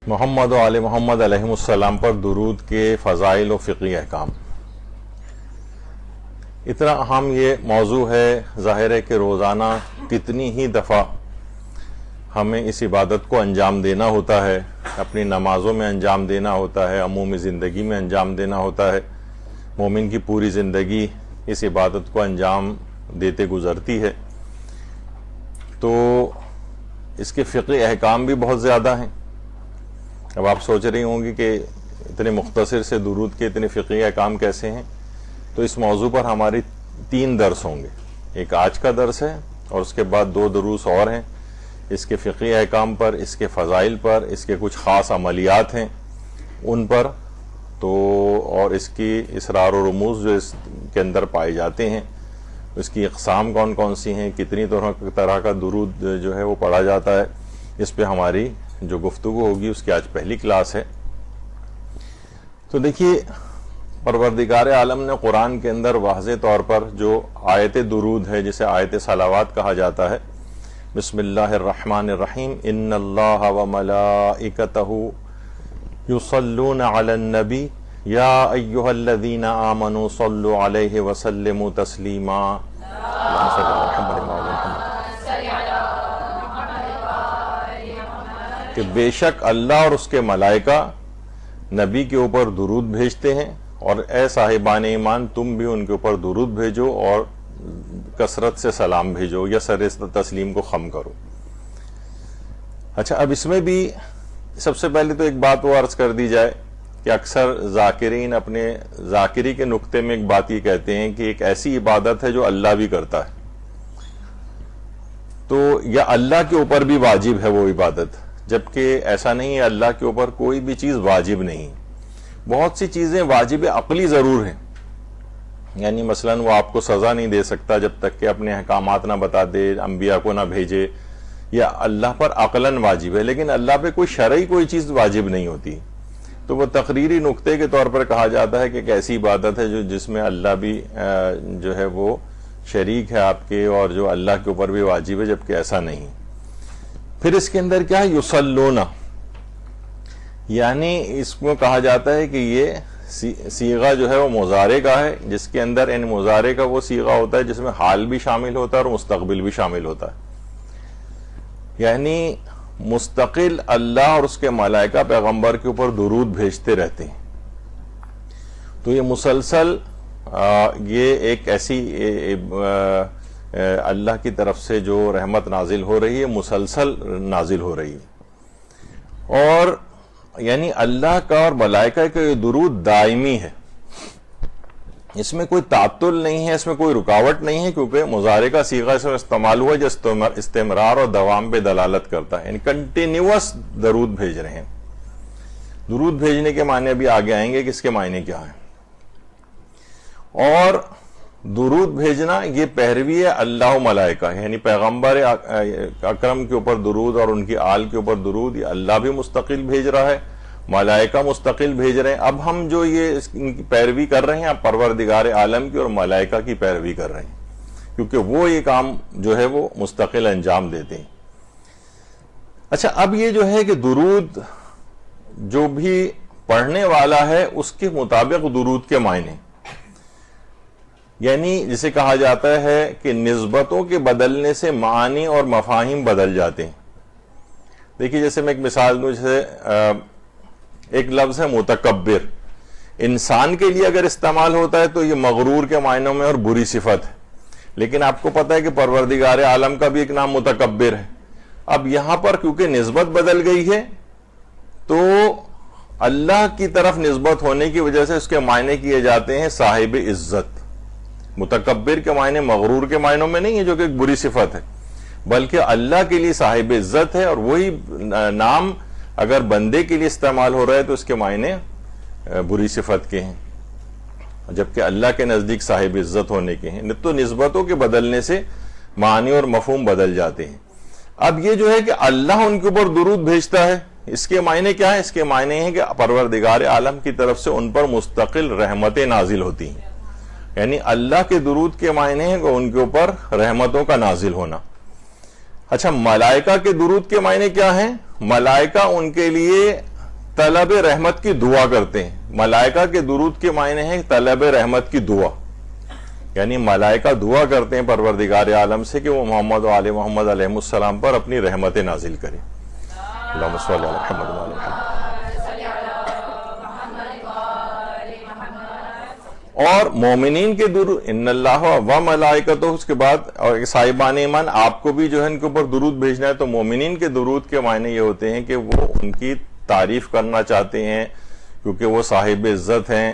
محمد و آل محمد علیہ السلام پر درود کے فضائل و فقہی احکام۔ اتنا اہم یہ موضوع ہے، ظاہر ہے کہ روزانہ کتنی ہی دفعہ ہمیں اس عبادت کو انجام دینا ہوتا ہے، اپنی نمازوں میں انجام دینا ہوتا ہے، عمومی زندگی میں انجام دینا ہوتا ہے۔ مومن کی پوری زندگی اس عبادت کو انجام دیتے گزرتی ہے، تو اس کے فقہی احکام بھی بہت زیادہ ہیں۔ اب آپ سوچ رہی ہوں گی کہ اتنے مختصر سے درود کے اتنے فقہی احکام کیسے ہیں، تو اس موضوع پر ہماری 3 درس ہوں گے۔ ایک آج کا درس ہے اور اس کے بعد 2 دروس اور ہیں، اس کے فقہی احکام پر، اس کے فضائل پر، اس کے کچھ خاص عملیات ہیں ان پر، تو اور اس کی اسرار و رموز جو اس کے اندر پائے جاتے ہیں، اس کی اقسام کون کون سی ہیں، کتنی طرح کا درود جو ہے وہ پڑھا جاتا ہے، اس پہ ہماری جو گفتگو ہوگی اس کی آج پہلی کلاس ہے۔ تو دیکھیے، پروردگار عالم نے قرآن کے اندر واضح طور پر جو آیت درود ہے، جسے آیت صلوات کہا جاتا ہے، بسم اللہ الرحمن الرحیم، ان اللہ و ملائکتہ یصلون علی النبی یا ایہا الذین آمنوا صلوا علیہ وسلموا تسلیما۔ کہ بے شک اللہ اور اس کے ملائکہ نبی کے اوپر درود بھیجتے ہیں، اور اے صاحبان ایمان تم بھی ان کے اوپر درود بھیجو اور کثرت سے سلام بھیجو یا سر تسلیم کو خم کرو۔ اچھا، اب اس میں بھی سب سے پہلے تو ایک بات وہ عرض کر دی جائے کہ اکثر ذاکرین اپنے ذاکری کے نقطے میں ایک بات یہ کہتے ہیں کہ ایک ایسی عبادت ہے جو اللہ بھی کرتا ہے، تو یا اللہ کے اوپر بھی واجب ہے وہ عبادت، جبکہ ایسا نہیں ہے، اللہ کے اوپر کوئی بھی چیز واجب نہیں۔ بہت سی چیزیں واجب عقلی ضرور ہیں، یعنی مثلا وہ آپ کو سزا نہیں دے سکتا جب تک کہ اپنے احکامات نہ بتا دے، انبیاء کو نہ بھیجے، یا اللہ پر عقلاً واجب ہے، لیکن اللہ پہ کوئی شرعی کوئی چیز واجب نہیں ہوتی۔ تو وہ تقریری نقطے کے طور پر کہا جاتا ہے کہ ایک ایسی عبادت ہے جس میں اللہ بھی جو ہے وہ شریک ہے آپ کے، اور جو اللہ کے اوپر بھی واجب ہے، جبکہ ایسا نہیں۔ پھر اس کے اندر کیا ہے، یصلون، یعنی اس کو کہا جاتا ہے کہ یہ صیغہ جو ہے وہ مضارع کا ہے، جس کے اندر ان مضارع کا وہ صیغہ ہوتا ہے جس میں حال بھی شامل ہوتا ہے اور مستقبل بھی شامل ہوتا ہے، یعنی مستقل اللہ اور اس کے ملائکہ پیغمبر کے اوپر درود بھیجتے رہتے ہیں۔ تو یہ مسلسل یہ ایک ایسی اللہ کی طرف سے جو رحمت نازل ہو رہی ہے، مسلسل نازل ہو رہی ہے، اور یعنی اللہ کا اور ملائکہ کا یہ درود دائمی ہے، اس میں کوئی تعطل نہیں ہے، اس میں کوئی رکاوٹ نہیں ہے، کیونکہ مضارع کا صیغہ اس میں استعمال ہوا جو استمرار اور دوام پہ دلالت کرتا ہے، یعنی کنٹینیوس درود بھیج رہے ہیں۔ درود بھیجنے کے معنی ابھی آگے آئیں گے کہ اس کے معنی کیا ہیں۔ اور درود بھیجنا یہ پیروی ہے اللہ و ملائکہ، یعنی پیغمبر اکرم کے اوپر درود اور ان کی آل کے اوپر درود، یہ اللہ بھی مستقل بھیج رہا ہے، ملائکہ مستقل بھیج رہے ہیں۔ اب ہم جو یہ ان کی پیروی کر رہے ہیں، اب پروردگار عالم کی اور ملائکہ کی پیروی کر رہے ہیں، کیونکہ وہ یہ کام جو ہے وہ مستقل انجام دیتے ہیں۔ اچھا، اب یہ جو ہے کہ درود جو بھی پڑھنے والا ہے اس کے مطابق درود کے معنی، یعنی جسے کہا جاتا ہے کہ نسبتوں کے بدلنے سے معانی اور مفاہیم بدل جاتے ہیں۔ دیکھیے، جیسے میں ایک مثال دوں، جیسے ایک لفظ ہے متکبر، انسان کے لیے اگر استعمال ہوتا ہے تو یہ مغرور کے معنوں میں اور بری صفت ہے، لیکن آپ کو پتہ ہے کہ پروردگار عالم کا بھی ایک نام متکبر ہے۔ اب یہاں پر کیونکہ نسبت بدل گئی ہے، تو اللہ کی طرف نسبت ہونے کی وجہ سے اس کے معنی کیے جاتے ہیں صاحب عزت۔ متکبر کے معنی مغرور کے معنوں میں نہیں ہے جو کہ ایک بری صفت ہے، بلکہ اللہ کے لیے صاحب عزت ہے، اور وہی نام اگر بندے کے لیے استعمال ہو رہا ہے تو اس کے معنی بری صفت کے ہیں، جبکہ اللہ کے نزدیک صاحب عزت ہونے کے ہیں۔ تو نسبتوں کے بدلنے سے معنی اور مفہوم بدل جاتے ہیں۔ اب یہ جو ہے کہ اللہ ان کے اوپر درود بھیجتا ہے، اس کے معنی کیا ہے؟ اس کے معنی ہے کہ پروردگار عالم کی طرف سے ان پر مستقل رحمتیں نازل ہوتی ہیں، یعنی اللہ کے درود کے معنی ہے کہ ان کے اوپر رحمتوں کا نازل ہونا۔ اچھا، ملائکہ کے درود کے معنی کیا ہیں؟ ملائکہ ان کے لیے طلب رحمت کی دعا کرتے ہیں. ملائکہ کے درود کے معنی ہیں طلب رحمت کی دعا، یعنی ملائکہ دعا کرتے ہیں پروردگار عالم سے کہ وہ محمد و آل محمد علیہ السلام پر اپنی رحمت نازل کرے. اللہم صلی علی محمد و آل محمد. اور مومنین کے درود ان اللہ و ملائکتہ، اس کے بعد اور صاحبان ایمان آپ کو بھی جو ہے ان کے اوپر درود بھیجنا ہے. تو مومنین کے درود کے معنی یہ ہوتے ہیں کہ وہ ان کی تعریف کرنا چاہتے ہیں کیونکہ وہ صاحب عزت ہیں،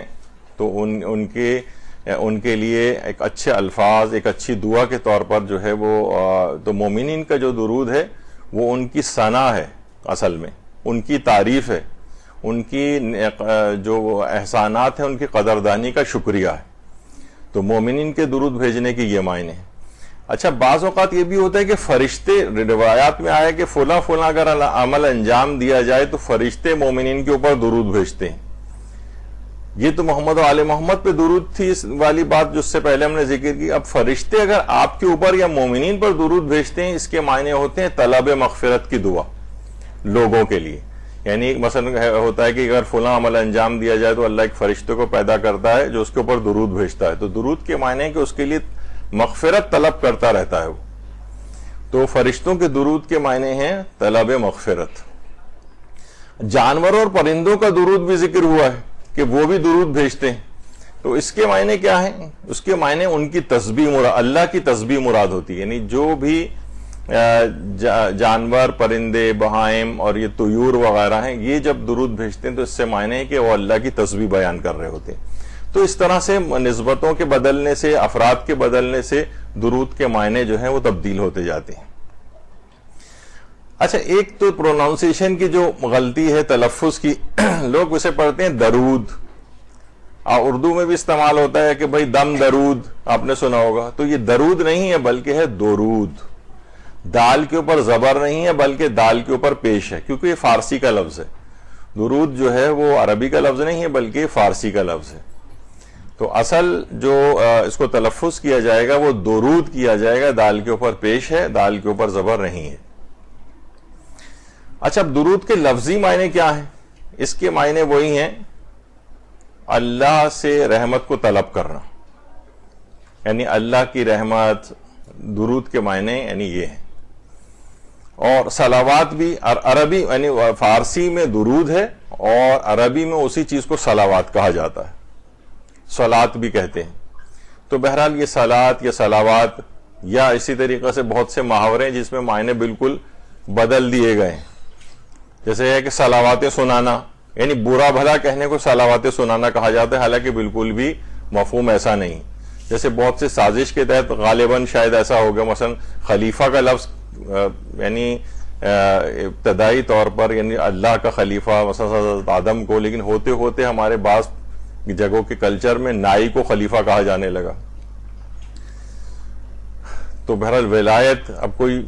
تو ان کے لیے ایک اچھے الفاظ، ایک اچھی دعا کے طور پر جو ہے وہ تو مومنین کا جو درود ہے وہ ان کی ثنا ہے، اصل میں ان کی تعریف ہے، ان کی جو احسانات ہیں ان کی قدردانی کا شکریہ ہے. تو مومنین کے درود بھیجنے کی یہ معنی ہے. اچھا، بعض اوقات یہ بھی ہوتا ہے کہ فرشتے، روایات میں آیا کہ فلاں اگر عمل انجام دیا جائے تو فرشتے مومنین کے اوپر درود بھیجتے ہیں. یہ تو محمد و آل محمد پہ درود تھی اس والی بات جو اس سے پہلے ہم نے ذکر کی. اب فرشتے اگر آپ کے اوپر یا مومنین پر درود بھیجتے ہیں، اس کے معنی ہوتے ہیں طلب مغفرت کی دعا لوگوں کے لیے. یعنی مثلا ہوتا ہے کہ اگر فلاں عمل انجام دیا جائے تو اللہ ایک فرشتے کو پیدا کرتا ہے جو اس کے اوپر درود بھیجتا ہے. تو درود کے معنی ہے کہ اس کے لیے مغفرت طلب کرتا رہتا ہے وہ. تو فرشتوں کے درود کے معنی ہیں طلب مغفرت. جانوروں اور پرندوں کا درود بھی ذکر ہوا ہے کہ وہ بھی درود بھیجتے ہیں. تو اس کے معنی کیا ہیں؟ اس کے معنی ان کی تسبیح مراد، اللہ کی تسبیح مراد ہوتی ہے. یعنی جو بھی جانور، پرندے، بہائم اور یہ طیور وغیرہ ہیں، یہ جب درود بھیجتے ہیں تو اس سے معنی ہے کہ وہ اللہ کی تسبیح بیان کر رہے ہوتے ہیں. تو اس طرح سے نسبتوں کے بدلنے سے، افراد کے بدلنے سے درود کے معنی جو ہیں وہ تبدیل ہوتے جاتے ہیں. اچھا، ایک تو پروناؤنسیشن کی جو غلطی ہے تلفظ کی، لوگ اسے پڑھتے ہیں درود. اردو میں بھی استعمال ہوتا ہے کہ بھئی دم درود، آپ نے سنا ہوگا. تو یہ درود نہیں ہے بلکہ ہے درود. دال کے اوپر زبر نہیں ہے بلکہ دال کے اوپر پیش ہے، کیونکہ یہ فارسی کا لفظ ہے. درود جو ہے وہ عربی کا لفظ نہیں ہے بلکہ فارسی کا لفظ ہے. تو اصل جو اس کو تلفظ کیا جائے گا وہ درود کیا جائے گا، دال کے اوپر پیش ہے، دال کے اوپر زبر نہیں ہے. اچھا، اب درود کے لفظی معنی کیا ہیں؟ اس کے معنی وہی ہیں اللہ سے رحمت کو طلب کرنا، یعنی اللہ کی رحمت. درود کے معنی یعنی یہ ہیں. اور صلوات بھی عربی یعنی فارسی میں درود ہے اور عربی میں اسی چیز کو صلوات کہا جاتا ہے، صلات بھی کہتے ہیں. تو بہرحال یہ صلات یا صلوات یا اسی طریقے سے بہت سے محاورے ہیں جس میں معنی بالکل بدل دیے گئے ہیں. جیسے ہے کہ صلوات سنانا، یعنی برا بھلا کہنے کو صلوات سنانا کہا جاتا ہے، حالانکہ بالکل بھی مفہوم ایسا نہیں. جیسے بہت سے سازش کے تحت غالباً شاید ایسا ہوگا، مثلا خلیفہ کا لفظ یعنی ابتدائی طور پر یعنی اللہ کا خلیفہ مثلا حضرت آدم کو، لیکن ہوتے ہوتے ہمارے بعض جگہوں کے کلچر میں نائی کو خلیفہ کہا جانے لگا. تو بہرحال ولایت، اب کوئی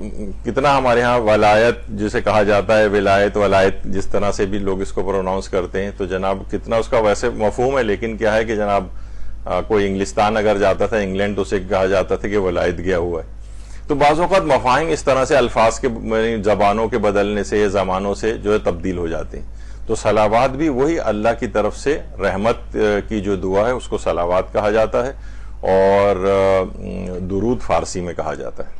کتنا ہمارے ہاں ولایت جسے کہا جاتا ہے، ولایت جس طرح سے بھی لوگ اس کو پروناؤنس کرتے ہیں، تو جناب کتنا اس کا ویسے مفہوم ہے. لیکن کیا ہے کہ جناب کوئی انگلستان اگر جاتا تھا، انگلینڈ، تو اسے کہا جاتا تھا کہ ولایت گیا ہوا ہے. تو بعض اوقات مفاہیم اس طرح سے الفاظ کے زبانوں کے بدلنے سے یا زمانوں سے جو ہے تبدیل ہو جاتے ہیں. تو صلوات بھی وہی اللہ کی طرف سے رحمت کی جو دعا ہے اس کو صلوات کہا جاتا ہے، اور درود فارسی میں کہا جاتا ہے.